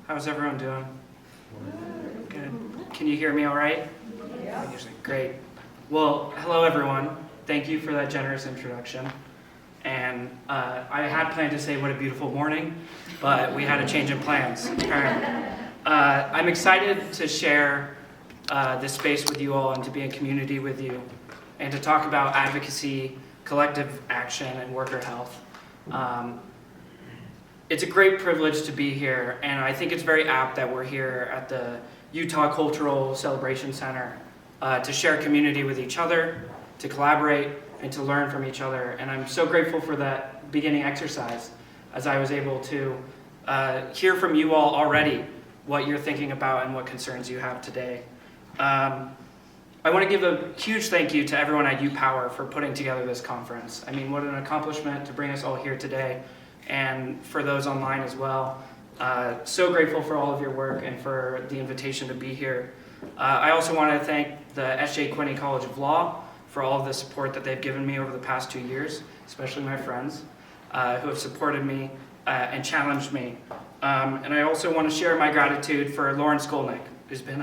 How's everyone doing? Good. Can you hear me all right? Yeah. Great. Well, hello everyone. Thank you for that generous introduction. And I had planned to say what a beautiful morning, but we had a change in plans, apparently. I'm excited to share this space with you all and to be in community with you and to talk about advocacy, collective action, and worker health. It's a great privilege to be here, and I think it's very apt that we're here at the Utah Cultural Celebration Center to share community with each other, to collaborate, and to learn from each other. And I'm so grateful for that beginning exercise, as I was able to hear from you all already what you're thinking about and what concerns you have today. I want to give a huge thank you to everyone at UPower for putting together this conference. I mean, what an accomplishment to bring us all here today, and for those online as well. So grateful for all of your work and for the invitation to be here. I also want to thank the S.J. Quinney College of Law for all of the support that they've given me over the past 2 years, especially my friends who have supported me and challenged me. And I also want to share my gratitude for Lauren Skolnick, who's been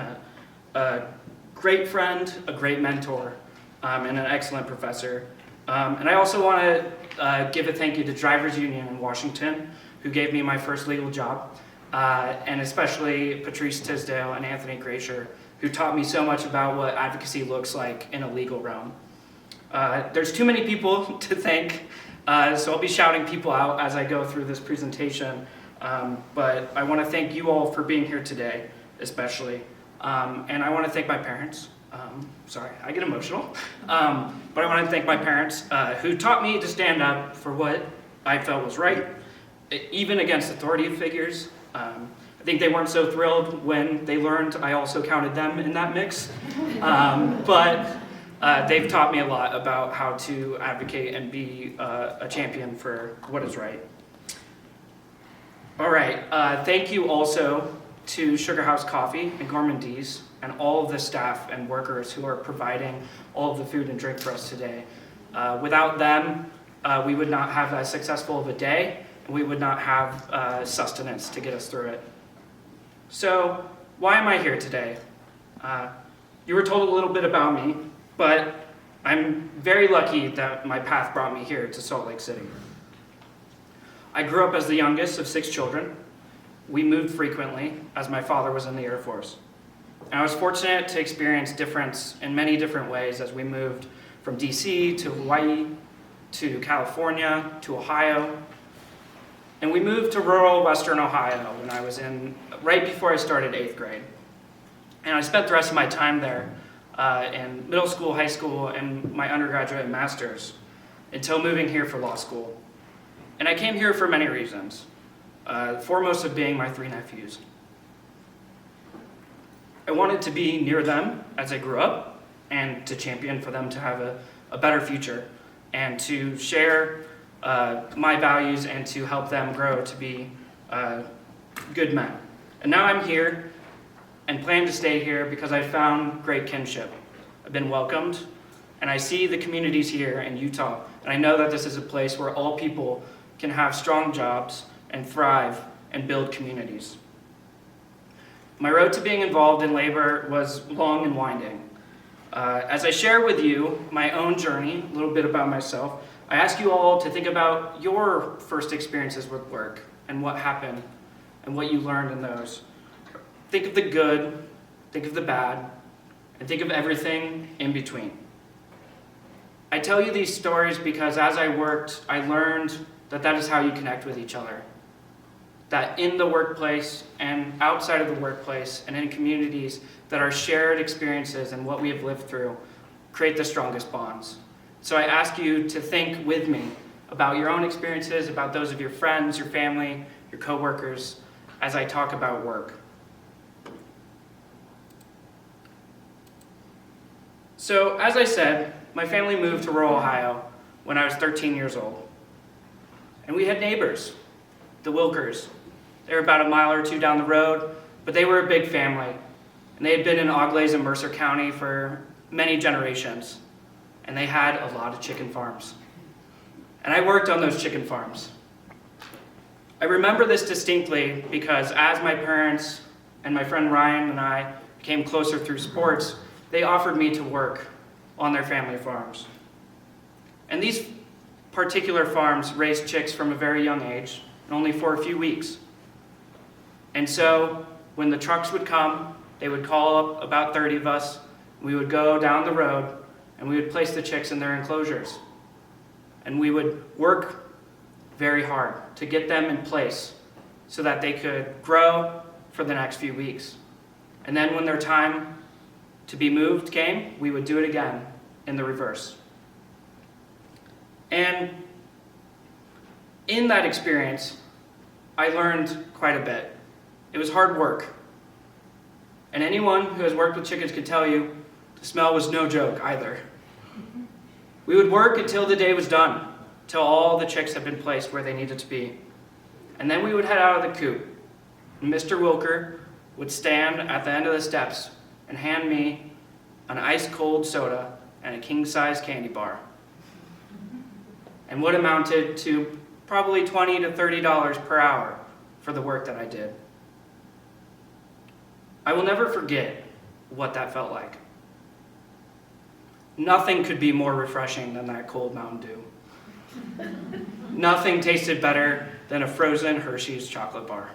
a great friend, a great mentor, and an excellent professor. And I also want to give a thank you to Drivers Union in Washington, who gave me my first legal job, and especially Patrice Tisdale and Anthony Gracier, who taught me so much about what advocacy looks like in a legal realm. There's too many people to thank, so I'll be shouting people out as I go through this presentation, but I want to thank you all for being here today, especially. And I want to thank my parents. Sorry, I get emotional. But I want to thank my parents who taught me to stand up for what I felt was right, even against authority figures. I think they weren't so thrilled when they learned I also counted them in that mix. But they've taught me a lot about how to advocate and be a champion for what is right. All right, thank you also to Sugar House Coffee and Gourmandise and all of the staff and workers who are providing all of the food and drink for us today. Without them, we would not have as successful of a day, and we would not have sustenance to get us through it. So, why am I here today? You were told a little bit about me, but I'm very lucky that my path brought me here to Salt Lake City. I grew up as the youngest of 6 children. We moved frequently, as my father was in the Air Force. And I was fortunate to experience difference in many different ways as we moved from DC to Hawaii, to California, to Ohio. And we moved to rural Western Ohio when I was right before I started 8th grade. And I spent the rest of my time there in middle school, high school, and my undergraduate and master's until moving here for law school. And I came here for many reasons. Foremost of being my 3 nephews. I wanted to be near them as I grew up and to champion for them to have a better future and to share my values and to help them grow to be good men. And now I'm here and plan to stay here because I found great kinship. I've been welcomed, and I see the communities here in Utah, and I know that this is a place where all people can have strong jobs and thrive and build communities. My road to being involved in labor was long and winding. As I share with you my own journey, a little bit about myself, I ask you all to think about your first experiences with work and what happened and what you learned in those. Think of the good, think of the bad, and think of everything in between. I tell you these stories because as I worked, I learned that is how you connect with each other. That in the workplace and outside of the workplace and in communities that our shared experiences and what we have lived through create the strongest bonds. So I ask you to think with me about your own experiences, about those of your friends, your family, your coworkers, as I talk about work. So as I said, my family moved to rural Ohio when I was 13 years old. And we had neighbors, the Wilkers. They were about a mile or 2 down the road, but they were a big family. And they had been in Auglaize and Mercer County for many generations. And they had a lot of chicken farms. And I worked on those chicken farms. I remember this distinctly because as my parents and my friend Ryan and I became closer through sports, they offered me to work on their family farms. And these particular farms raised chicks from a very young age, and only for a few weeks. And so when the trucks would come, they would call up about 30 of us. We would go down the road and we would place the chicks in their enclosures. And we would work very hard to get them in place so that they could grow for the next few weeks. And then when their time to be moved came, we would do it again in the reverse. And in that experience, I learned quite a bit. It was hard work. And anyone who has worked with chickens can tell you the smell was no joke either. We would work until the day was done, till all the chicks had been placed where they needed to be. And then we would head out of the coop. And Mr. Wilker would stand at the end of the steps and hand me an ice-cold soda and a king-size candy bar. And what amounted to probably $20 to $30 per hour for the work that I did. I will never forget what that felt like. Nothing could be more refreshing than that cold Mountain Dew. Nothing tasted better than a frozen Hershey's chocolate bar.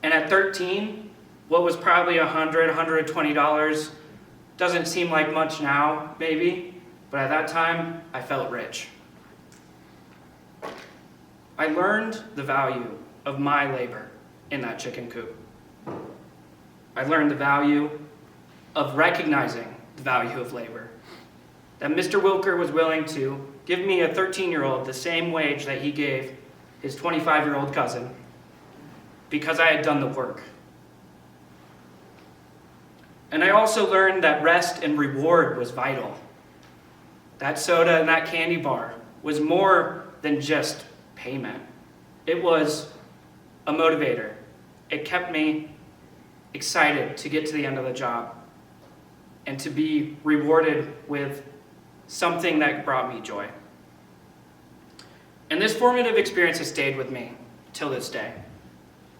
And at 13, what was probably $100, $120 doesn't seem like much now, maybe, but at that time, I felt rich. I learned the value of my labor in that chicken coop. I learned the value of recognizing the value of labor. That Mr. Wilker was willing to give me, a 13-year-old, the same wage that he gave his 25-year-old cousin because I had done the work. And I also learned that rest and reward was vital. That soda and that candy bar was more than just payment. It was a motivator. It kept me excited to get to the end of the job and to be rewarded with something that brought me joy. And this formative experience has stayed with me till this day.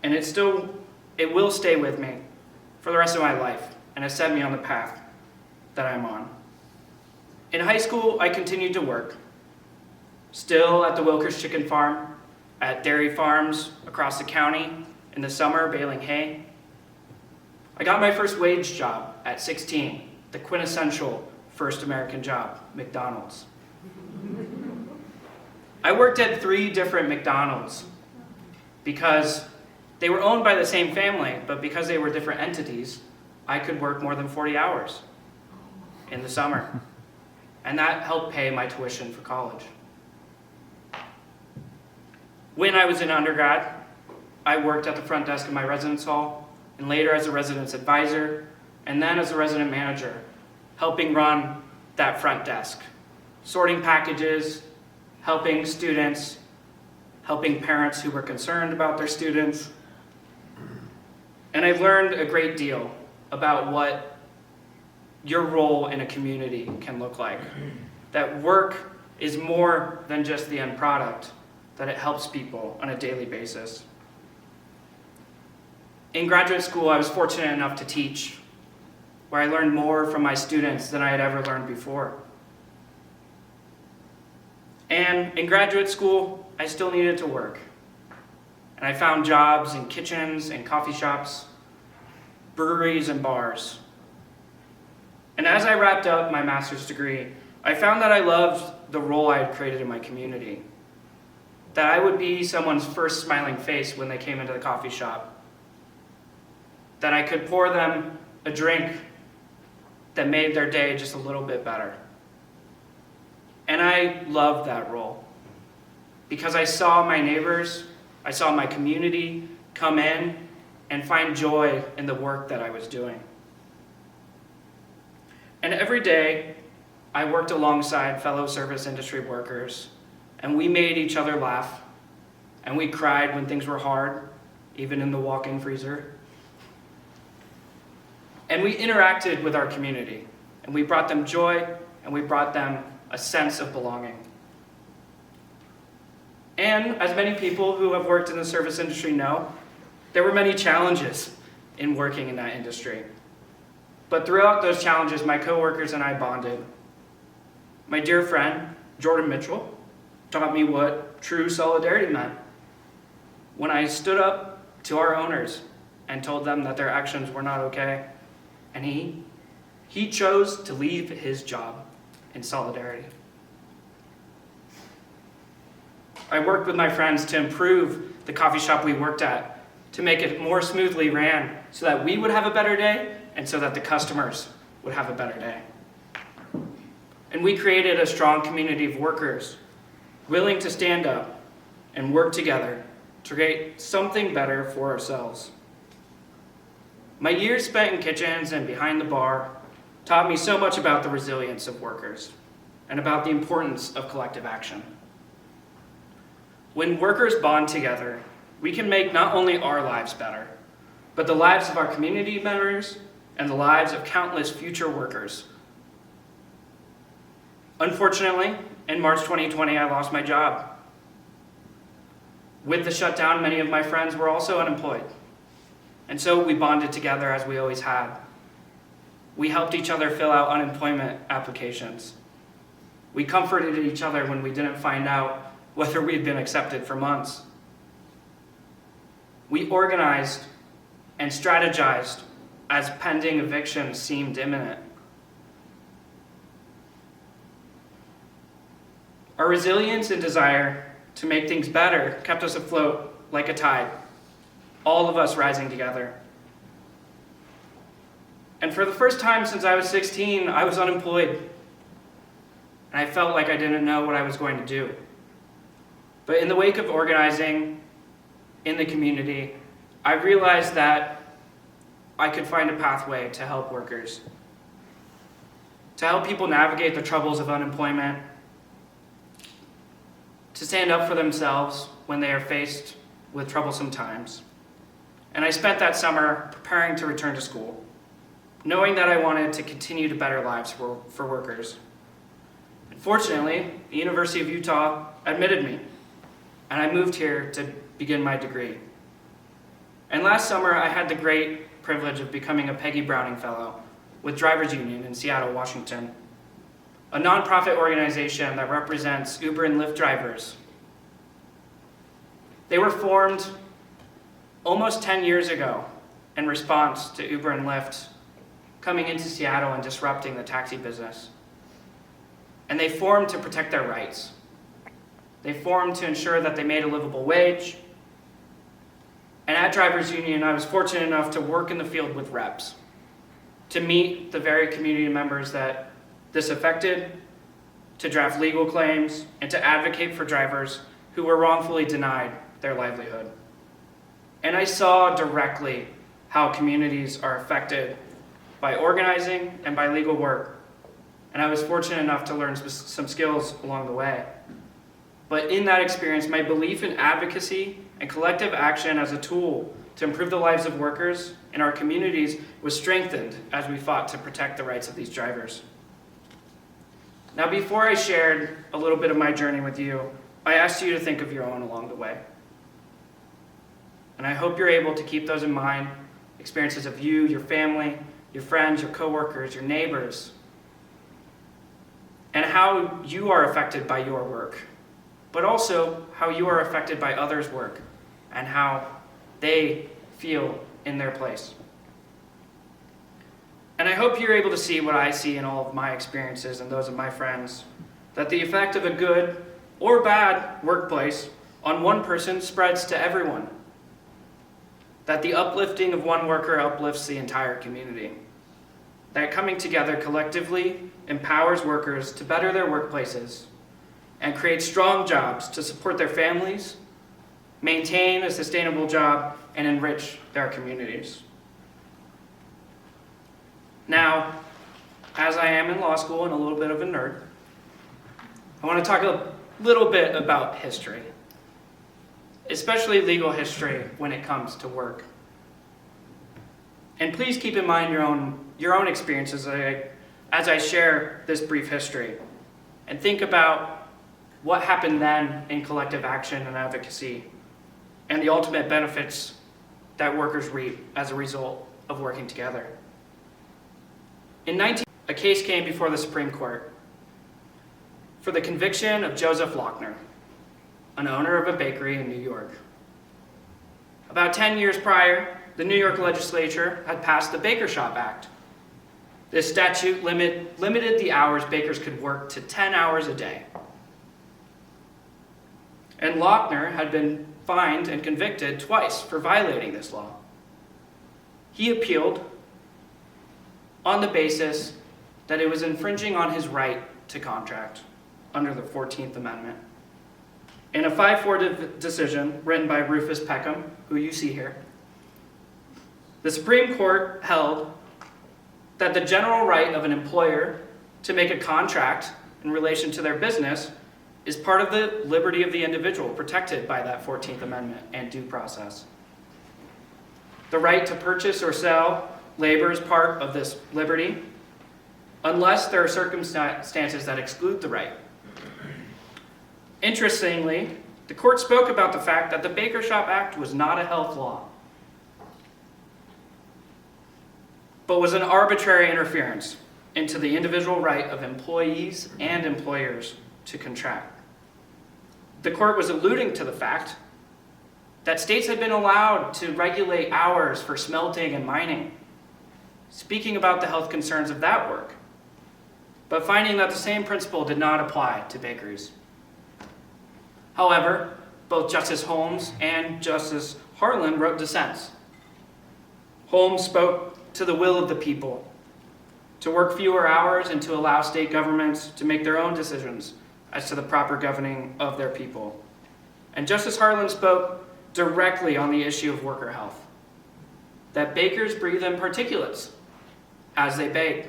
And it will stay with me for the rest of my life and has set me on the path that I'm on. In high school, I continued to work, still at the Wilker's Chicken Farm, at dairy farms across the county, in the summer baling hay. I got my first wage job at 16, the quintessential first American job, McDonald's. I worked at 3 different McDonald's because they were owned by the same family, but because they were different entities, I could work more than 40 hours in the summer. And that helped pay my tuition for college. When I was in undergrad, I worked at the front desk of my residence hall, and later as a residence advisor, and then as a resident manager, helping run that front desk, sorting packages, helping students, helping parents who were concerned about their students. And I learned a great deal about what your role in a community can look like. That work is more than just the end product, that it helps people on a daily basis. In graduate school, I was fortunate enough to teach, where I learned more from my students than I had ever learned before. And in graduate school, I still needed to work. And I found jobs in kitchens and coffee shops, breweries and bars. And as I wrapped up my master's degree, I found that I loved the role I had created in my community. That I would be someone's first smiling face when they came into the coffee shop. That I could pour them a drink that made their day just a little bit better. And I loved that role because I saw my neighbors, I saw my community come in and find joy in the work that I was doing. And every day, I worked alongside fellow service industry workers, and we made each other laugh, and we cried when things were hard, even in the walk-in freezer. And we interacted with our community, and we brought them joy, and we brought them a sense of belonging. And as many people who have worked in the service industry know, there were many challenges in working in that industry. But throughout those challenges, my coworkers and I bonded. My dear friend, Jordan Mitchell, taught me what true solidarity meant. When I stood up to our owners and told them that their actions were not okay, and he chose to leave his job in solidarity. I worked with my friends to improve the coffee shop we worked at, to make it more smoothly ran so that we would have a better day and so that the customers would have a better day. And we created a strong community of workers willing to stand up and work together to create something better for ourselves. My years spent in kitchens and behind the bar taught me so much about the resilience of workers and about the importance of collective action. When workers bond together, we can make not only our lives better, but the lives of our community members and the lives of countless future workers. Unfortunately, in March 2020, I lost my job. With the shutdown, many of my friends were also unemployed. And so we bonded together as we always had. We helped each other fill out unemployment applications. We comforted each other when we didn't find out whether we'd been accepted for months. We organized and strategized as pending eviction seemed imminent. Our resilience and desire to make things better kept us afloat like a tide, all of us rising together. And for the first time since I was 16, I was unemployed. And I felt like I didn't know what I was going to do. But in the wake of organizing in the community, I realized that I could find a pathway to help workers, to help people navigate the troubles of unemployment, to stand up for themselves when they are faced with troublesome times. And I spent that summer preparing to return to school, knowing that I wanted to continue to better lives for workers. And fortunately, the University of Utah admitted me, and I moved here to begin my degree. And last summer, I had the great privilege of becoming a Peggy Browning Fellow with Drivers Union in Seattle, Washington, a nonprofit organization that represents Uber and Lyft drivers. They were formed almost 10 years ago in response to Uber and Lyft coming into Seattle and disrupting the taxi business. And they formed to protect their rights. They formed to ensure that they made a livable wage. And at Drivers Union, I was fortunate enough to work in the field with reps, to meet the very community members that this affected, to draft legal claims, and to advocate for drivers who were wrongfully denied their livelihood. And I saw directly how communities are affected by organizing and by legal work. And I was fortunate enough to learn some skills along the way. But in that experience, my belief in advocacy and collective action as a tool to improve the lives of workers in our communities was strengthened as we fought to protect the rights of these drivers. Now, before I shared a little bit of my journey with you, I asked you to think of your own along the way. And I hope you're able to keep those in mind, experiences of you, your family, your friends, your coworkers, your neighbors, and how you are affected by your work, but also how you are affected by others' work and how they feel in their place. And I hope you're able to see what I see in all of my experiences and those of my friends, that the effect of a good or bad workplace on one person spreads to everyone. That the uplifting of one worker uplifts the entire community. That coming together collectively empowers workers to better their workplaces and create strong jobs to support their families, maintain a sustainable job, and enrich their communities. Now, as I am in law school and a little bit of a nerd, I want to talk a little bit about history, especially legal history when it comes to work. And please keep in mind your own experiences as I share this brief history, and think about what happened then in collective action and advocacy, and the ultimate benefits that workers reap as a result of working together. A case came before the Supreme Court for the conviction of Joseph Lochner, an owner of a bakery in New York. About 10 years prior, the New York legislature had passed the Baker Shop Act. This statute limited the hours bakers could work to 10 hours a day. And Lochner had been fined and convicted twice for violating this law. He appealed on the basis that it was infringing on his right to contract under the 14th Amendment. In a 5-4 decision written by Rufus Peckham, who you see here, the Supreme Court held that the general right of an employer to make a contract in relation to their business is part of the liberty of the individual protected by that 14th Amendment and due process. The right to purchase or sell labor is part of this liberty, unless there are circumstances that exclude the right. Interestingly, the court spoke about the fact that the Baker Shop Act was not a health law, but was an arbitrary interference into the individual right of employees and employers to contract. The court was alluding to the fact that states had been allowed to regulate hours for smelting and mining, speaking about the health concerns of that work, but finding that the same principle did not apply to bakeries. However, both Justice Holmes and Justice Harlan wrote dissents. Holmes spoke to the will of the people, to work fewer hours and to allow state governments to make their own decisions as to the proper governing of their people. And Justice Harlan spoke directly on the issue of worker health, that bakers breathe in particulates as they bake,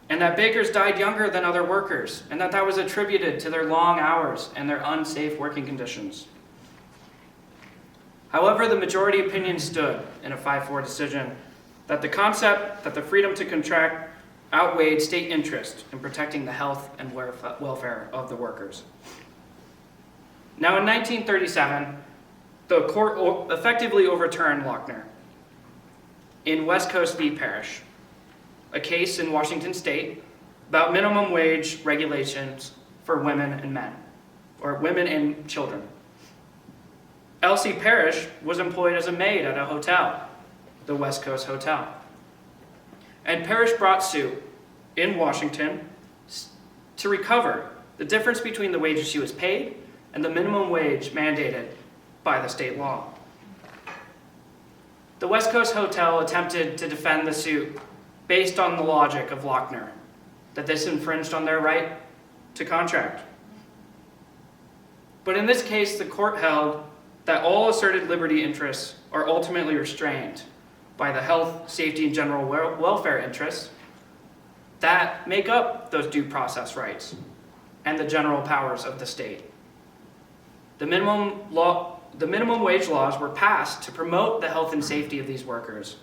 and that bakers died younger than other workers, and that was attributed to their long hours and their unsafe working conditions. However, the majority opinion stood in a 5-4 decision that the concept that the freedom to contract outweighed state interest in protecting the health and welfare of the workers. Now, in 1937, the court effectively overturned Lochner in West Coast v. Parrish, a case in Washington state about minimum wage regulations for women and men, or women and children. Elsie Parrish was employed as a maid at a hotel, the West Coast Hotel. And Parrish brought suit in Washington to recover the difference between the wages she was paid and the minimum wage mandated by the state law. The West Coast Hotel attempted to defend the suit based on the logic of Lochner, that this infringed on their right to contract. But in this case, the court held that all asserted liberty interests are ultimately restrained by the health, safety, and general welfare interests that make up those due process rights and the general powers of the state. The minimum wage laws were passed to promote the health and safety of these workers,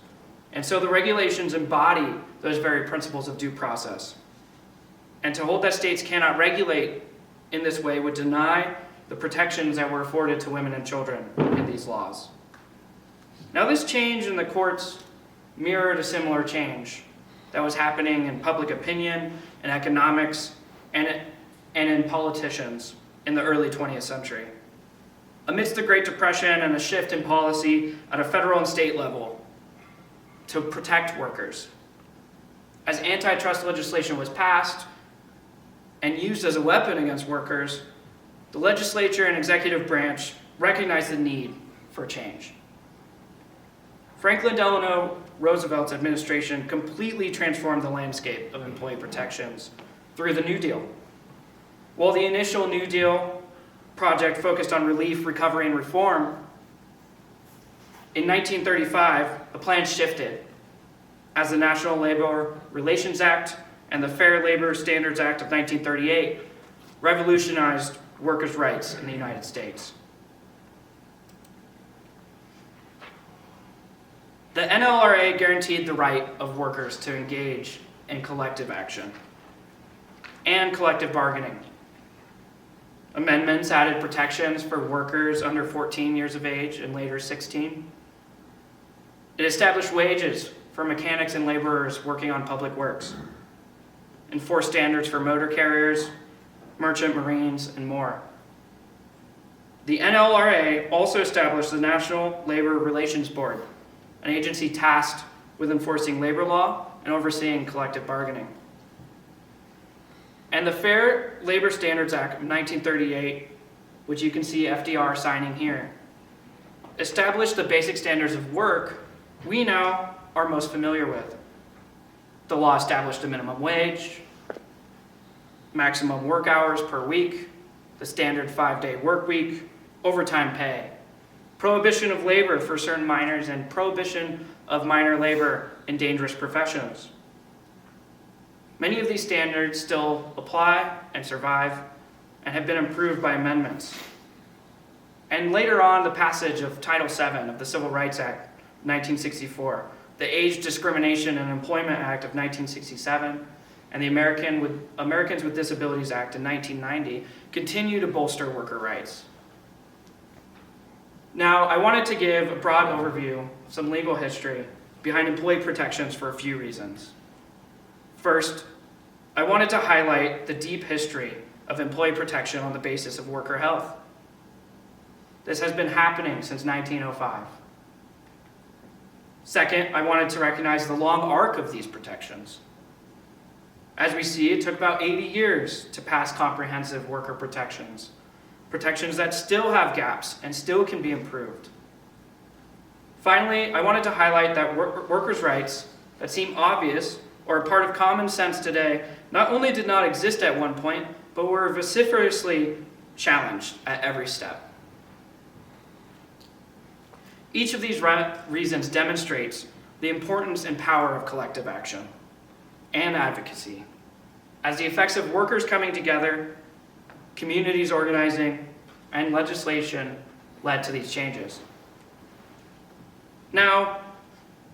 and so the regulations embody those very principles of due process. And to hold that states cannot regulate in this way would deny the protections that were afforded to women and children in these laws. Now, this change in the courts mirrored a similar change that was happening in public opinion, in economics, and in politicians in the early 20th century. Amidst the Great Depression and a shift in policy at a federal and state level to protect workers, as antitrust legislation was passed and used as a weapon against workers, the legislature and executive branch recognized the need for change. Franklin Delano Roosevelt's administration completely transformed the landscape of employee protections through the New Deal. While the initial New Deal project focused on relief, recovery, and reform, in 1935, the plan shifted as the National Labor Relations Act and the Fair Labor Standards Act of 1938 revolutionized workers' rights in the United States. The NLRA guaranteed the right of workers to engage in collective action and collective bargaining. Amendments added protections for workers under 14 years of age and later 16. It established wages for mechanics and laborers working on public works, enforced standards for motor carriers, merchant marines, and more. The NLRA also established the National Labor Relations Board, an agency tasked with enforcing labor law and overseeing collective bargaining. And the Fair Labor Standards Act of 1938, which you can see FDR signing here, established the basic standards of work we now are most familiar with. The law established a minimum wage, maximum work hours per week, the standard 5-day work week, overtime pay, prohibition of labor for certain minors, and prohibition of minor labor in dangerous professions. Many of these standards still apply and survive and have been improved by amendments. And later on, the passage of Title VII of the Civil Rights Act of 1964, the Age Discrimination and Employment Act of 1967, and the Americans with Disabilities Act in 1990 continue to bolster worker rights. Now, I wanted to give a broad overview of some legal history behind employee protections for a few reasons. First, I wanted to highlight the deep history of employee protection on the basis of worker health. This has been happening since 1905. Second, I wanted to recognize the long arc of these protections. As we see, it took about 80 years to pass comprehensive worker protections that still have gaps and still can be improved. Finally, I wanted to highlight that workers' rights that seem obvious or a part of common sense today not only did not exist at one point, but were vociferously challenged at every step. Each of these reasons demonstrates the importance and power of collective action and advocacy, as the effects of workers coming together, communities organizing, and legislation led to these changes. Now,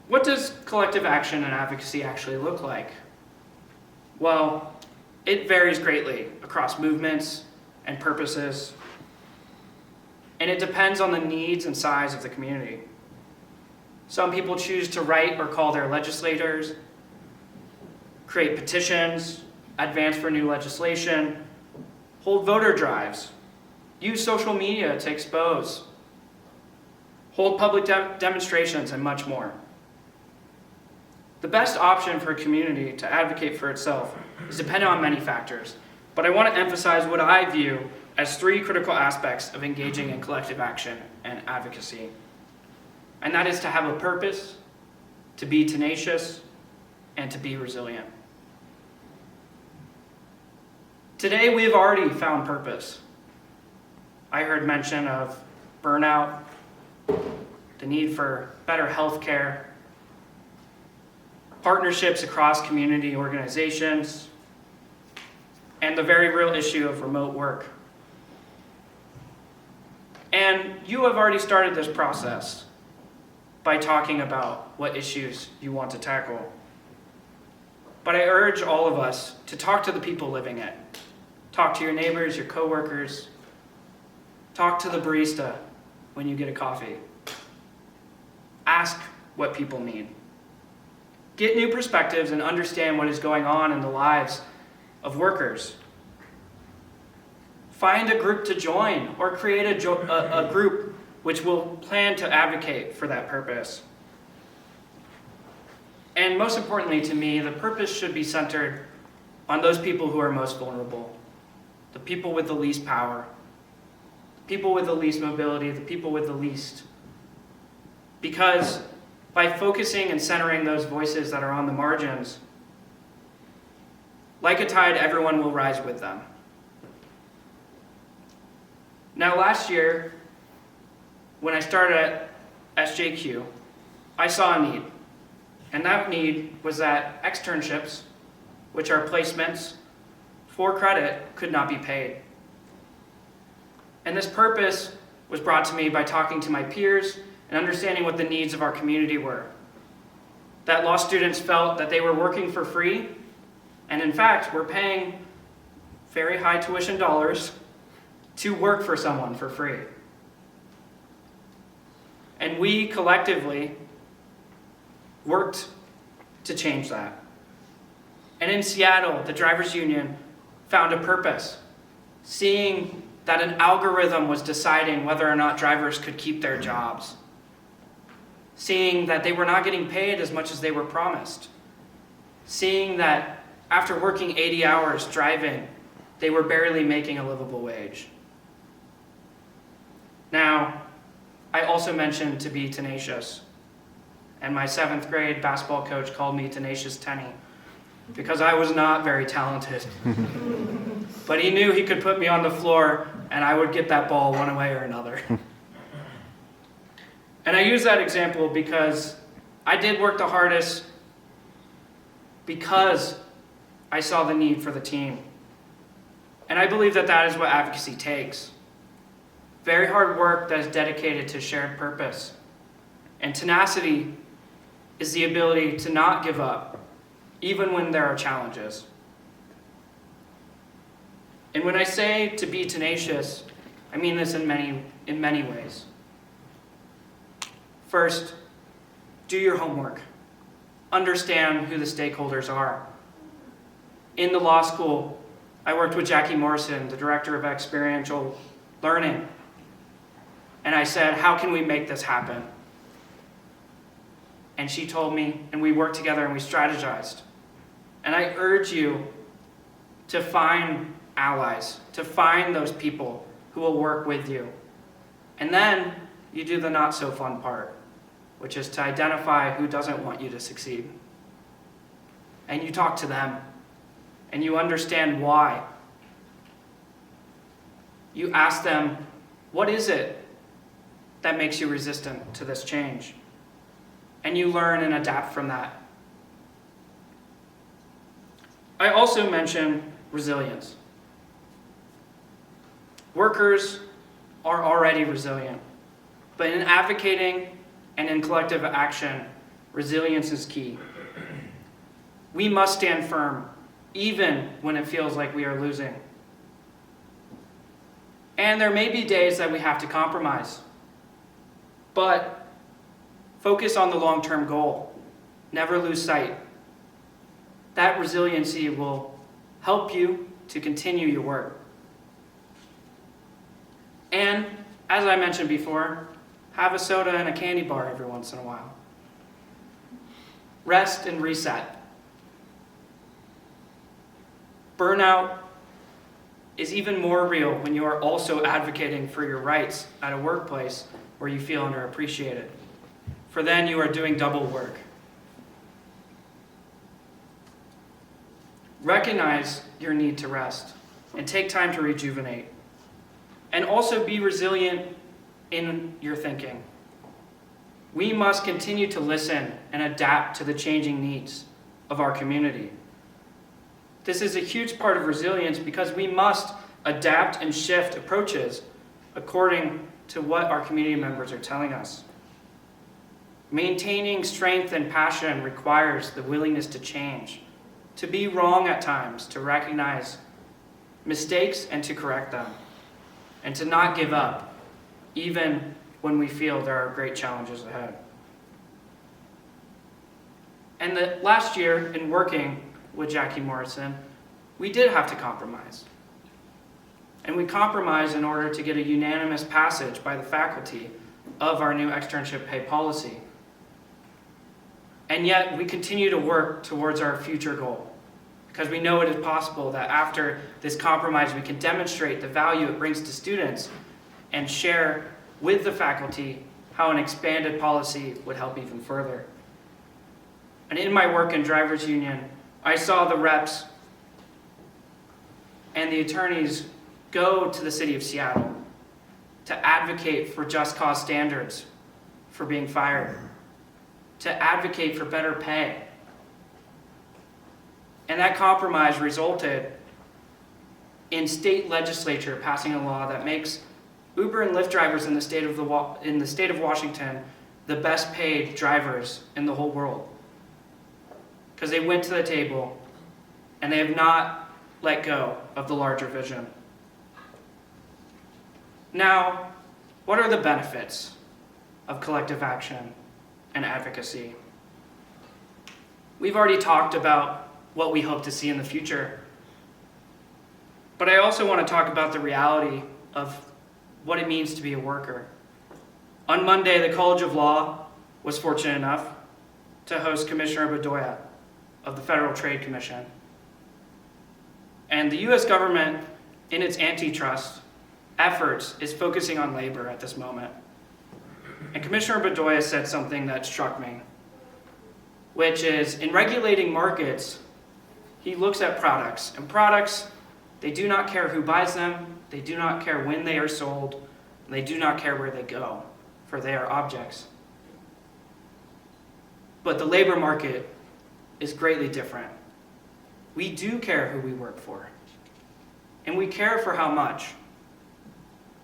what does collective action and advocacy actually look like? Well, it varies greatly across movements and purposes, and it depends on the needs and size of the community. Some people choose to write or call their legislators, create petitions, advance for new legislation, hold voter drives, use social media to expose, hold public demonstrations, and much more. The best option for a community to advocate for itself is dependent on many factors, but I want to emphasize what I view as 3 critical aspects of engaging in collective action and advocacy. And that is to have a purpose, to be tenacious, and to be resilient. Today, we have already found purpose. I heard mention of burnout, the need for better health care, partnerships across community organizations, and the very real issue of remote work. And you have already started this process by talking about what issues you want to tackle. But I urge all of us to talk to the people living it. Talk to your neighbors, your coworkers. Talk to the barista when you get a coffee. Ask what people need. Get new perspectives and understand what is going on in the lives of workers. Find a group to join or create a group which will plan to advocate for that purpose. And most importantly to me, the purpose should be centered on those people who are most vulnerable, the people with the least power, the people with the least mobility, the people with the least. Because by focusing and centering those voices that are on the margins, like a tide, everyone will rise with them. Now, last year, when I started at SJQ, I saw a need. And that need was that externships, which are placements for credit, could not be paid. And this purpose was brought to me by talking to my peers and understanding what the needs of our community were. That law students felt that they were working for free, and in fact, were paying very high tuition dollars to work for someone for free. And we collectively worked to change that. And in Seattle, the drivers' union found a purpose, seeing that an algorithm was deciding whether or not drivers could keep their jobs, seeing that they were not getting paid as much as they were promised, seeing that after working 80 hours driving, they were barely making a livable wage. Now, I also mentioned to be tenacious, and my 7th grade basketball coach called me Tenacious Tenney because I was not very talented. But he knew he could put me on the floor and I would get that ball one way or another. And I use that example because I did work the hardest because I saw the need for the team. And I believe that that is what advocacy takes. Very hard work that is dedicated to shared purpose. And tenacity is the ability to not give up, even when there are challenges. And when I say to be tenacious, I mean this in many ways. First, do your homework. Understand who the stakeholders are. In the law school, I worked with Jackie Morrison, the director of experiential learning. And I said, how can we make this happen? And she told me, and we worked together and we strategized. And I urge you to find allies, to find those people who will work with you. And then you do the not so fun part, which is to identify who doesn't want you to succeed. And you talk to them, and you understand why. You ask them, what is it that makes you resistant to this change? And you learn and adapt from that. I also mentioned resilience. Workers are already resilient, but in advocating and in collective action, resilience is key. We must stand firm, even when it feels like we are losing. And there may be days that we have to compromise, but focus on the long-term goal. Never lose sight. That resiliency will help you to continue your work. And, as I mentioned before, have a soda and a candy bar every once in a while. Rest and reset. Burnout is even more real when you are also advocating for your rights at a workplace where you feel underappreciated. For then you are doing double work. Recognize your need to rest and take time to rejuvenate. And also be resilient in your thinking. We must continue to listen and adapt to the changing needs of our community. This is a huge part of resilience because we must adapt and shift approaches according to what our community members are telling us. Maintaining strength and passion requires the willingness to change, to be wrong at times, to recognize mistakes and to correct them, and to not give up, even when we feel there are great challenges ahead. And the last year in working with Jackie Morrison, we did have to compromise. And we compromised in order to get a unanimous passage by the faculty of our new externship pay policy. And yet we continue to work towards our future goal because we know it is possible that after this compromise we can demonstrate the value it brings to students and share with the faculty how an expanded policy would help even further. And in my work in Drivers Union, I saw the reps and the attorneys go to the city of Seattle to advocate for just cause standards for being fired, to advocate for better pay. And that compromise resulted in state legislature passing a law that makes Uber and Lyft drivers in the state of Washington the best paid drivers in the whole world. Because they went to the table and they have not let go of the larger vision. Now, what are the benefits of collective action and advocacy? We've already talked about what we hope to see in the future, but I also want to talk about the reality of what it means to be a worker. On Monday, the College of Law was fortunate enough to host Commissioner Bedoya of the Federal Trade Commission. And the US government, in its antitrust efforts, is focusing on labor at this moment. And Commissioner Bedoya said something that struck me, which is, in regulating markets, he looks at products. And products, they do not care who buys them, they do not care when they are sold, and they do not care where they go, for they are objects. But the labor market is greatly different. We do care who we work for, and we care for how much,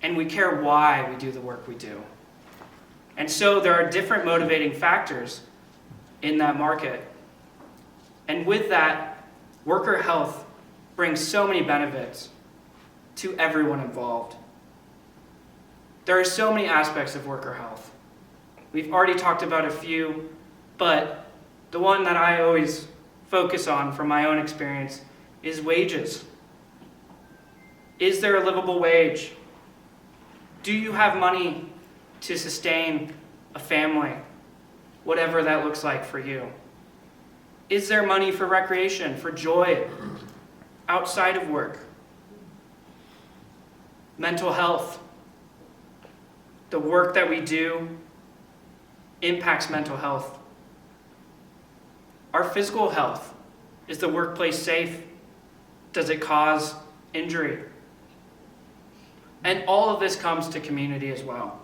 and we care why we do the work we do. And so there are different motivating factors in that market. And with that, worker health brings so many benefits to everyone involved. There are so many aspects of worker health. We've already talked about a few, but the one that I always focus on from my own experience is wages. Is there a livable wage? Do you have money to sustain a family, whatever that looks like for you? Is there money for recreation, for joy, outside of work? Mental health. The work that we do impacts mental health. Our physical health. Is the workplace safe? Does it cause injury? And all of this comes to community as well.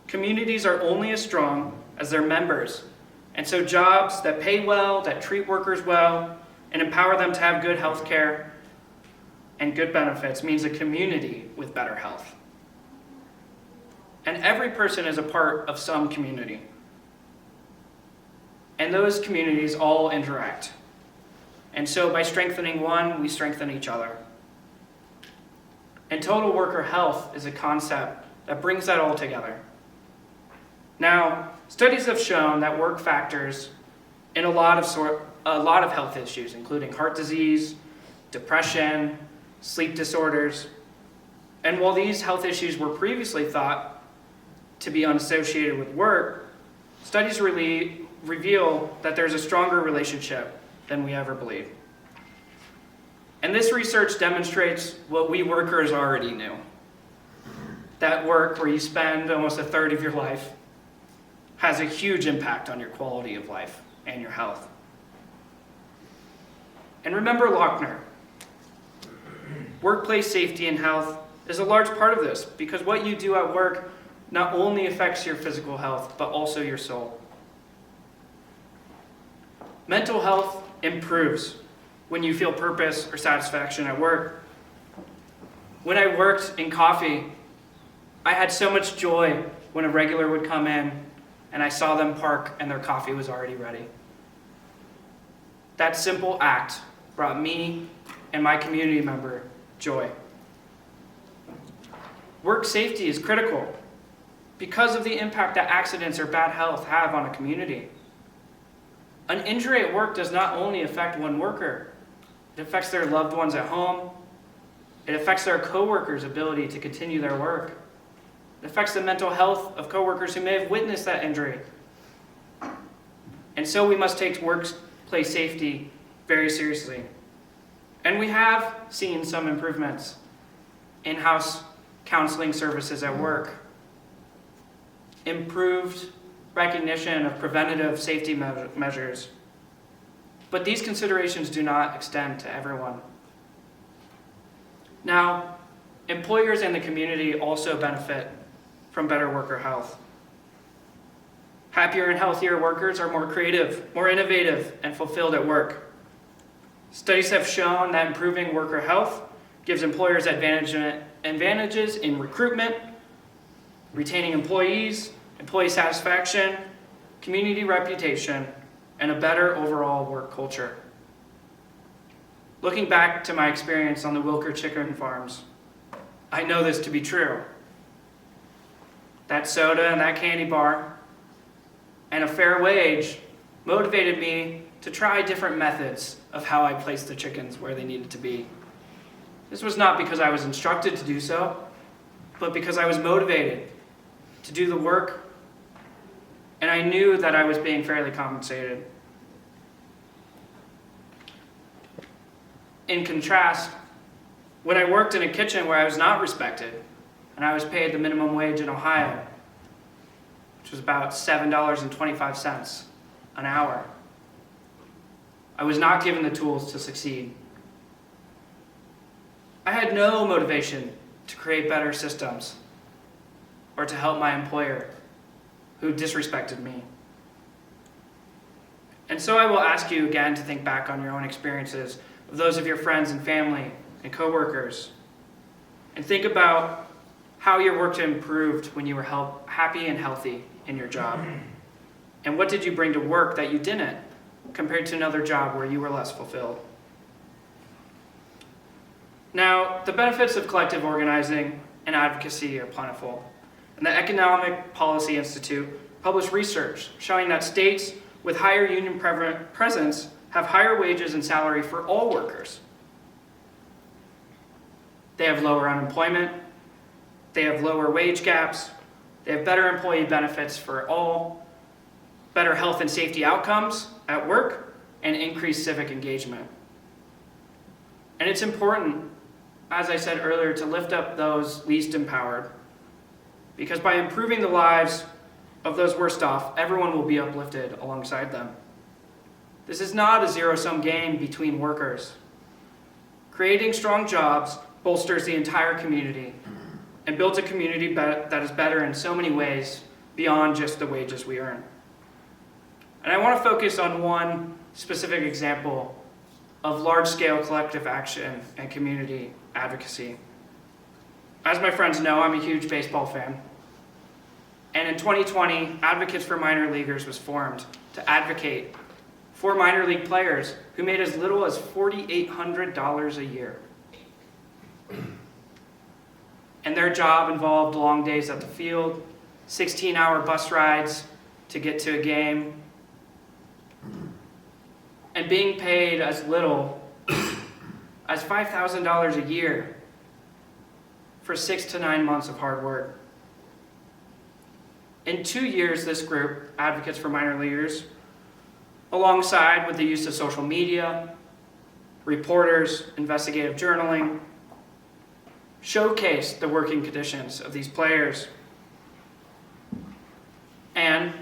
Communities are only as strong as their members. And so jobs that pay well, that treat workers well, and empower them to have good health care and good benefits means a community with better health. And every person is a part of some community. And those communities all interact. And so by strengthening one, we strengthen each other. And total worker health is a concept that brings that all together. Now, studies have shown that work factors in a lot of health issues, including heart disease, depression, sleep disorders. And while these health issues were previously thought to be unassociated with work, studies reveal that there's a stronger relationship than we ever believed. And this research demonstrates what we workers already knew. That work where you spend almost a third of your life has a huge impact on your quality of life and your health. And remember Lochner. Workplace safety and health is a large part of this because what you do at work not only affects your physical health, but also your soul. Mental health improves when you feel purpose or satisfaction at work. When I worked in coffee, I had so much joy when a regular would come in and I saw them park and their coffee was already ready. That simple act brought me and my community member joy. Work safety is critical because of the impact that accidents or bad health have on a community. An injury at work does not only affect one worker, it affects their loved ones at home, it affects their coworkers' ability to continue their work, it affects the mental health of coworkers who may have witnessed that injury. And so we must take workplace safety very seriously. And we have seen some improvements. In-house counseling services at work, improved recognition of preventative safety measures. But these considerations do not extend to everyone. Now, employers and the community also benefit from better worker health. Happier and healthier workers are more creative, more innovative, and fulfilled at work. Studies have shown that improving worker health gives employers advantages in recruitment, retaining employees, employee satisfaction, community reputation, and a better overall work culture. Looking back to my experience on the Wilker chicken farms, I know this to be true. that soda and that candy bar, and a fair wage motivated me to try different methods of how I placed the chickens where they needed to be. This was not because I was instructed to do so, but because I was motivated to do the work, and I knew that I was being fairly compensated. In contrast, when I worked in a kitchen where I was not respected, and I was paid the minimum wage in Ohio, which was about $7.25 an hour, I was not given the tools to succeed. I had no motivation to create better systems or to help my employer, who disrespected me. And so I will ask you again to think back on your own experiences, of those of your friends and family and coworkers, and think about how your work improved when you were happy and healthy in your job. And what did you bring to work that you didn't, compared to another job where you were less fulfilled? Now, the benefits of collective organizing and advocacy are plentiful. And the Economic Policy Institute published research showing that states with higher union presence have higher wages and salary for all workers. They have lower unemployment, they have lower wage gaps, they have better employee benefits for all, better health and safety outcomes at work, and increased civic engagement. And it's important, as I said earlier, to lift up those least empowered, because by improving the lives of those worst off, everyone will be uplifted alongside them. This is not a zero-sum game between workers. Creating strong jobs bolsters the entire community and builds a community that is better in so many ways beyond just the wages we earn. And I want to focus on one specific example of large-scale collective action and community advocacy. As my friends know, I'm a huge baseball fan. And in 2020, Advocates for Minor Leaguers was formed to advocate for minor league players who made as little as $4,800 a year. And their job involved long days at the field, 16-hour bus rides to get to a game, and being paid as little as $5,000 a year for 6 to 9 months of hard work. In 2 years, this group, Advocates for Minor Leaguers, alongside with the use of social media, reporters, investigative journaling, showcased the working conditions of these players. And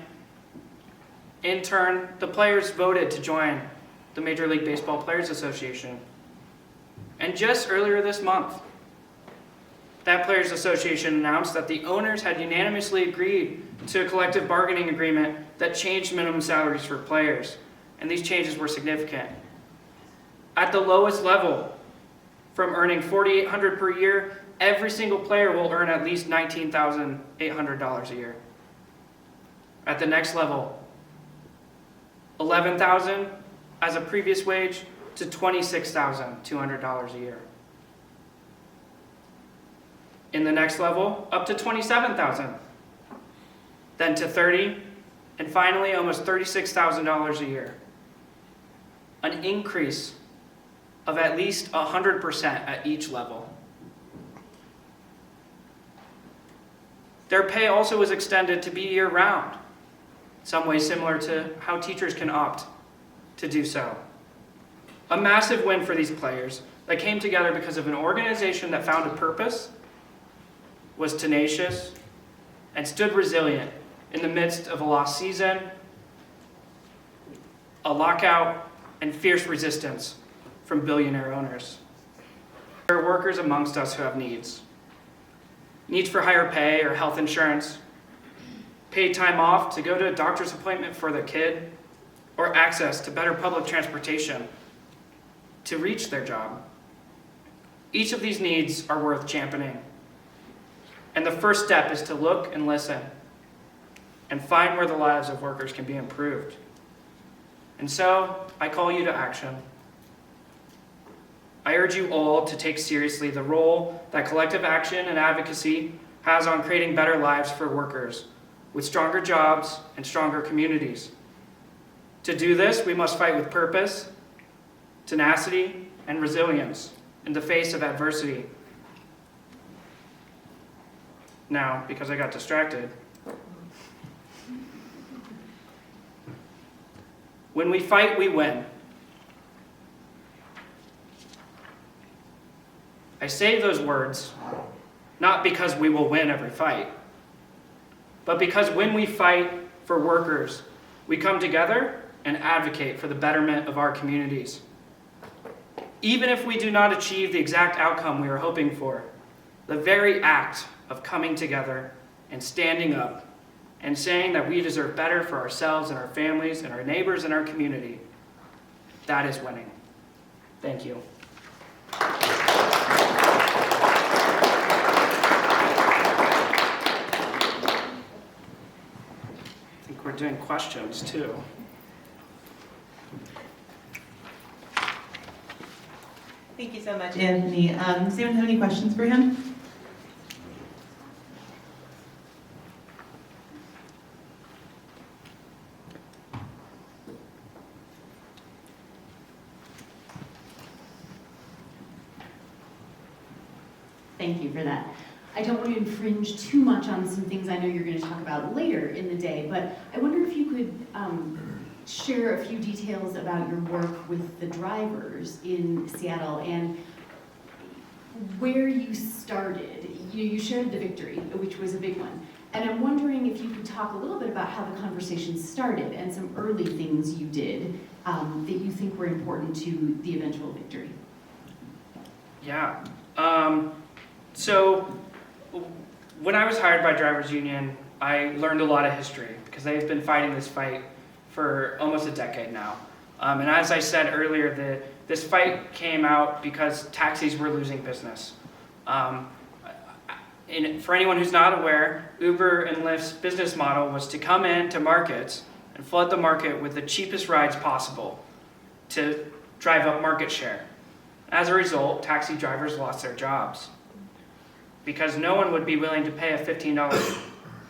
in turn, the players voted to join the Major League Baseball Players Association. And just earlier this month, that Players Association announced that the owners had unanimously agreed to a collective bargaining agreement that changed minimum salaries for players. And these changes were significant. At the lowest level, from earning $4,800 per year, every single player will earn at least $19,800 a year. At the next level, $11,000 as a previous wage to $26,200 a year. In the next level, up to $27,000, then to $30,000, and finally almost $36,000 a year. An increase of at least 100% at each level. Their pay also was extended to be year-round, some way similar to how teachers can opt to do so. A massive win for these players that came together because of an organization that found a purpose, was tenacious, and stood resilient in the midst of a lost season, a lockout, and fierce resistance from billionaire owners. There are workers amongst us who have needs. Needs for higher pay or health insurance, paid time off to go to a doctor's appointment for their kid, or access to better public transportation to reach their job. Each of these needs are worth championing. And the first step is to look and listen and find where the lives of workers can be improved. And so, I call you to action. I urge you all to take seriously the role that collective action and advocacy has on creating better lives for workers with stronger jobs and stronger communities. To do this, we must fight with purpose, tenacity, and resilience in the face of adversity. Now, because I got distracted, when we fight, we win. I say those words not because we will win every fight, but because when we fight for workers, we come together and advocate for the betterment of our communities. Even if we do not achieve the exact outcome we are hoping for, the very act of coming together and standing up and saying that we deserve better for ourselves and our families and our neighbors and our community, that is winning. Thank you. I think we're doing questions too. Thank you so much, Anthony. Does anyone have any questions for him? Thank you for that. I don't want to infringe too much on some things I know you're going to talk about later in the day, but I wonder if you could share a few details about your work with the drivers in Seattle and where you started. You shared the victory, which was a big one. And I'm wondering if you could talk a little bit about how the conversation started and some early things you did that you think were important to the eventual victory. Yeah. So when I was hired by Drivers Union, I learned a lot of history because they've been fighting this fight for almost a decade now. And as I said earlier, this fight came out because taxis were losing business. For anyone who's not aware, Uber and Lyft's business model was to come into markets and flood the market with the cheapest rides possible to drive up market share. As a result, taxi drivers lost their jobs because no one would be willing to pay a $15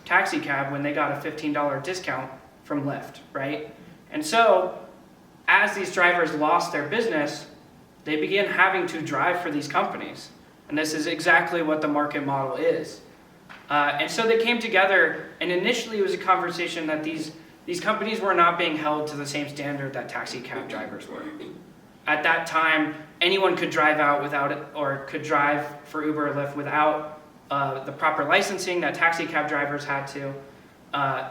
taxi cab when they got a $15 discount from Lyft, right? And so, as these drivers lost their business, they began having to drive for these companies. And this is exactly what the market model is. And so they came together, and initially it was a conversation that these companies were not being held to the same standard that taxi cab drivers were. At that time, anyone could drive out without it, or could drive for Uber or Lyft without the proper licensing that taxi cab drivers had to.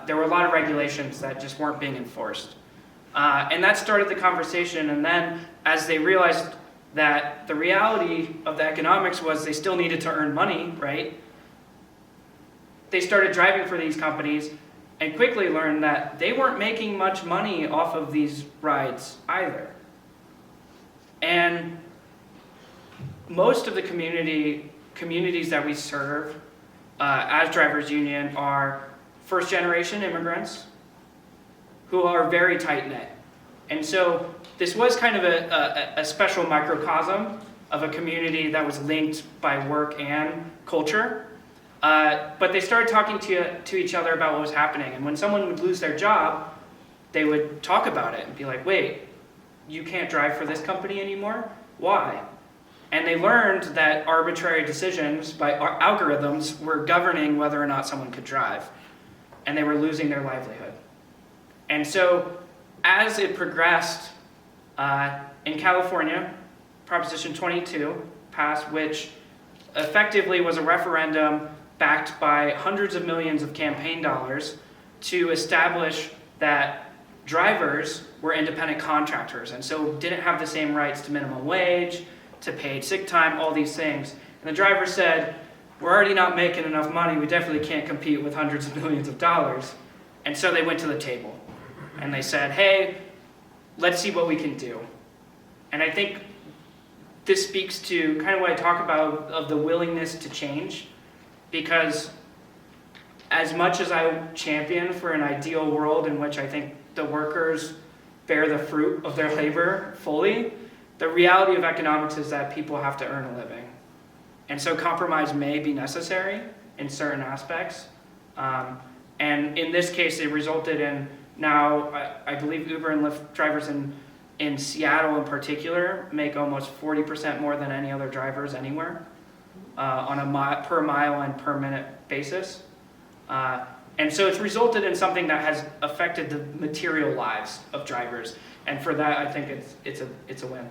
There were a lot of regulations that just weren't being enforced. And that started the conversation, and then as they realized that the reality of the economics was they still needed to earn money, right? They started driving for these companies and quickly learned that they weren't making much money off of these rides either. And most of the communities that we serve as Drivers Union are first-generation immigrants who are very tight-knit. And so this was kind of a special microcosm of a community that was linked by work and culture. But they started talking to each other about what was happening. And when someone would lose their job, they would talk about it and be like, wait, you can't drive for this company anymore? Why? And they learned that arbitrary decisions by algorithms were governing whether or not someone could drive. And they were losing their livelihood. And so as it progressed, in California, Proposition 22 passed, which effectively was a referendum backed by hundreds of millions of campaign dollars to establish that drivers were independent contractors and so didn't have the same rights to minimum wage, to paid sick time, all these things. And the driver said, we're already not making enough money, we definitely can't compete with hundreds of millions of dollars. And so they went to the table and they said, hey, let's see what we can do. And I think this speaks to kind of what I talk about of the willingness to change, because as much as I champion for an ideal world in which I think the workers bear the fruit of their labor fully, the reality of economics is that people have to earn a living. And so compromise may be necessary in certain aspects. And in this case, it resulted in now, I believe Uber and Lyft drivers in Seattle in particular make almost 40% more than any other drivers anywhere on a per mile and per minute basis. And so it's resulted in something that has affected the material lives of drivers. And for that, I think it's a win.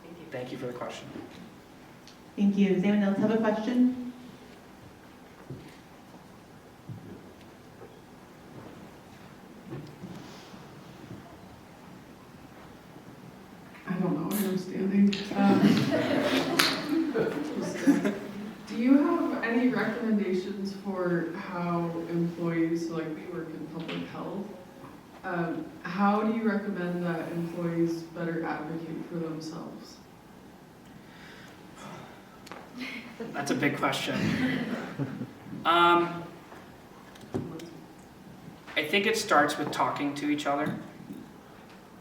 Thank you. Thank you for the question. Thank you. Does anyone else have a question? I don't know where I'm standing. Do you have any recommendations for how employees, so like we work in public health, how do you recommend that employees better advocate for themselves? That's a big question. I think it starts with talking to each other.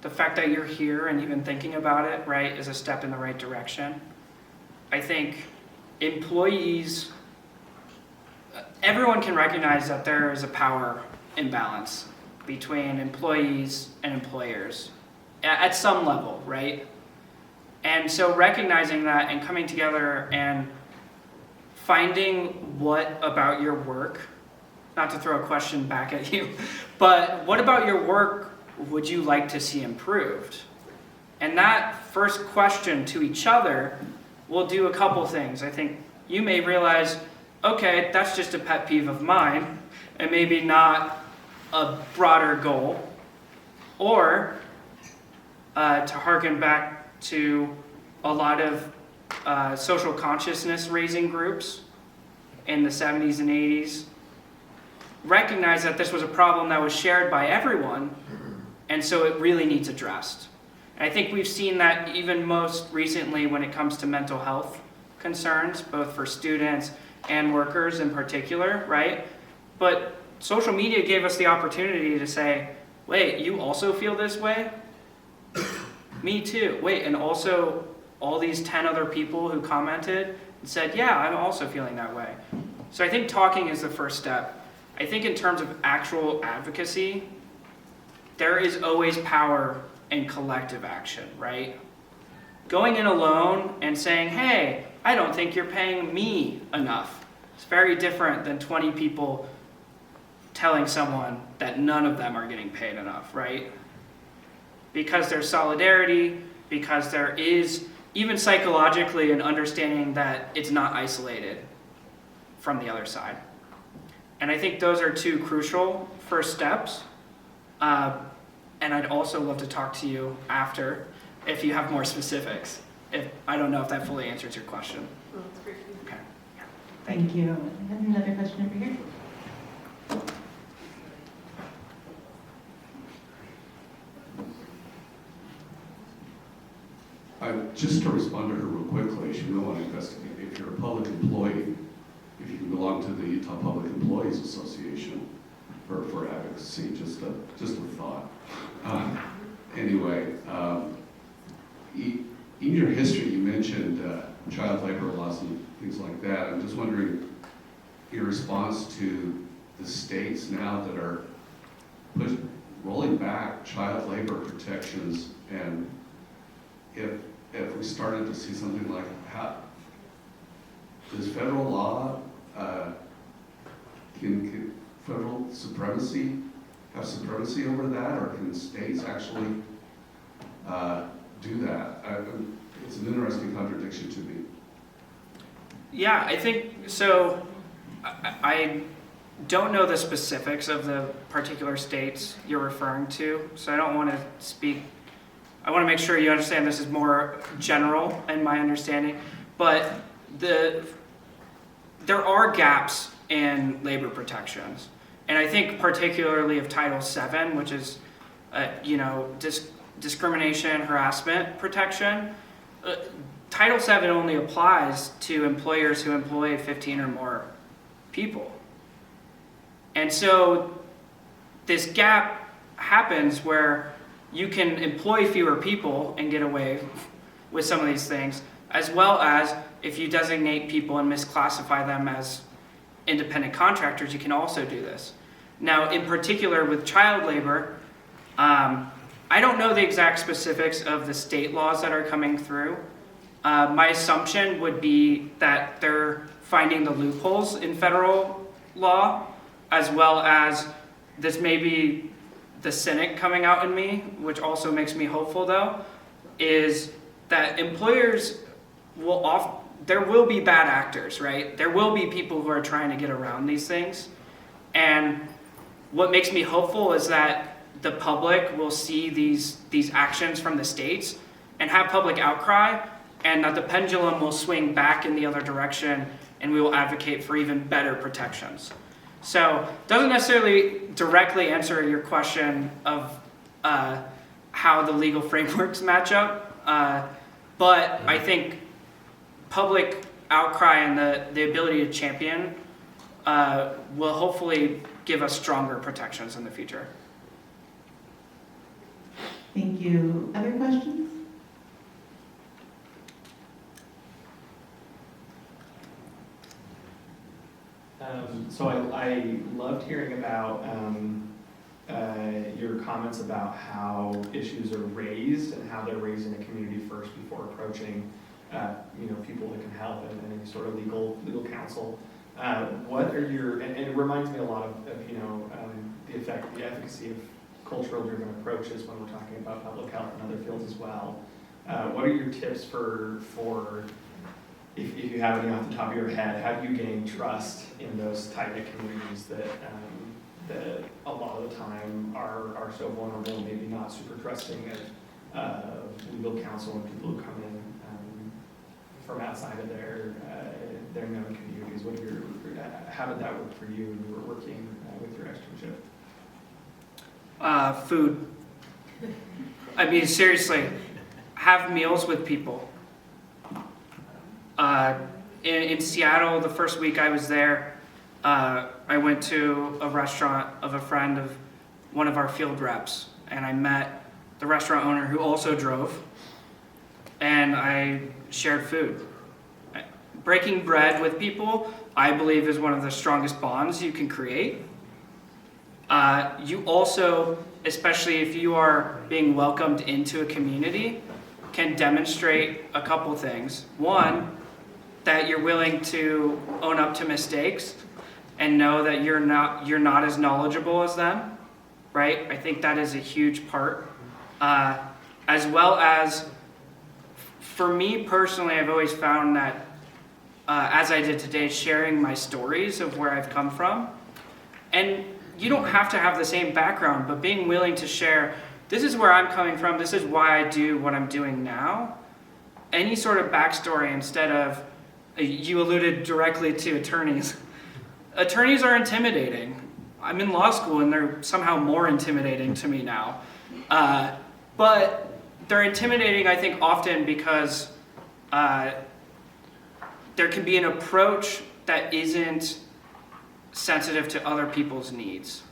The fact that you're here and even thinking about it, right, is a step in the right direction. I think employees, everyone can recognize that there is a power imbalance between employees and employers at some level, right? And so recognizing that and coming together and finding what about your work, not to throw a question back at you, but what about your work would you like to see improved? And that first question to each other will do a couple things. I think you may realize, okay, that's just a pet peeve of mine, and maybe not a broader goal. Or to harken back to a lot of social consciousness raising groups in the 70s and 80s, recognize that this was a problem that was shared by everyone, and so it really needs addressed. And I think we've seen that even most recently when it comes to mental health concerns, both for students and workers in particular, right? But social media gave us the opportunity to say, wait, you also feel this way? Me too. Wait, and also all these 10 other people who commented and said, yeah, I'm also feeling that way. So I think talking is the first step. I think in terms of actual advocacy, there is always power in collective action, right? Going in alone and saying, hey, I don't think you're paying me enough. It's very different than 20 people telling someone that none of them are getting paid enough, right? Because there's solidarity, because there is even psychologically an understanding that it's not isolated from the other side. And I think those are two crucial first steps. And I'd also love to talk to you after if you have more specifics. I don't know if that fully answers your question. Well, that's great. Okay. Thank you. I have another question over here. Just to respond to her real quickly, she will want to investigate. If you're a public employee, if you belong to the Utah Public Employees Association for advocacy, just a thought. Anyway, in your history, you mentioned child labor laws and things like that. I'm just wondering your response to the states now that are rolling back child labor protections, and if we started to see something like, how does federal law, can federal supremacy have supremacy over that, or can states actually do that? It's an interesting contradiction to me. Yeah, I think so. I don't know the specifics of the particular states you're referring to, so I don't want to speak. I want to make sure you understand this is more general in my understanding, but there are gaps in labor protections, and I think particularly of Title VII, which is, discrimination, harassment protection. Title VII only applies to employers who employ 15 or more people, and so this gap happens where you can employ fewer people and get away with some of these things, as well as if you designate people and misclassify them as independent contractors, you can also do this. Now, in particular with child labor, I don't know the exact specifics of the state laws that are coming through. My assumption would be that they're finding the loopholes in federal law, as well as this may be the cynic coming out in me, which also makes me hopeful though, is that employers there will be bad actors, right? There will be people who are trying to get around these things. And what makes me hopeful is that the public will see these actions from the states and have public outcry, and that the pendulum will swing back in the other direction, and we will advocate for even better protections. So it doesn't necessarily directly answer your question of how the legal frameworks match up, but I think public outcry and the ability to champion will hopefully give us stronger protections in the future. Thank you. Other questions? So I loved hearing about your comments about how issues are raised and how they're raised in a community first before approaching people that can help and any sort of legal counsel. What are your, and it reminds me a lot of the efficacy of cultural driven approaches when we're talking about public health and other fields as well. What are your tips for if you have any off the top of your head, how do you gain trust in those tight-knit communities that a lot of the time are so vulnerable and maybe not super trusting of legal counsel and people who come in from outside of their known communities? How did that work for you when you were working with your externship? Food. I mean, seriously, have meals with people. In Seattle, the first week I was there, I went to a restaurant of a friend of one of our field reps, and I met the restaurant owner who also drove, and I shared food. Breaking bread with people, I believe, is one of the strongest bonds you can create. You also, especially if you are being welcomed into a community, can demonstrate a couple things. One, that you're willing to own up to mistakes and know that you're not as knowledgeable as them, right? I think that is a huge part. As well as, for me personally, I've always found that, as I did today, sharing my stories of where I've come from. And you don't have to have the same background, but being willing to share, this is where I'm coming from, this is why I do what I'm doing now. Any sort of backstory instead of, you alluded directly to attorneys. Attorneys are intimidating. I'm in law school and they're somehow more intimidating to me now. But they're intimidating, I think, often because there can be an approach that isn't sensitive to other people's needs,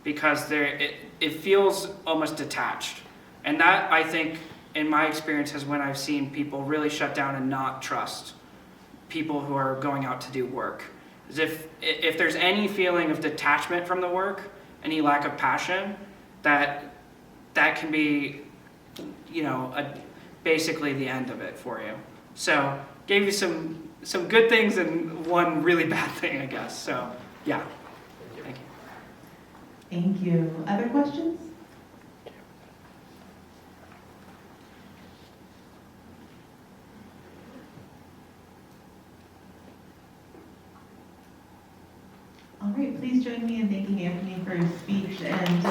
because it feels almost detached. And that, I think, in my experience, is when I've seen people really shut down and not trust people who are going out to do work. As if there's any feeling of detachment from the work, any lack of passion, that can be, basically the end of it for you. So gave you some good things and one really bad thing, I guess. So yeah, thank you. Thank you. Other questions? All right, please join me in thanking Anthony for his speech and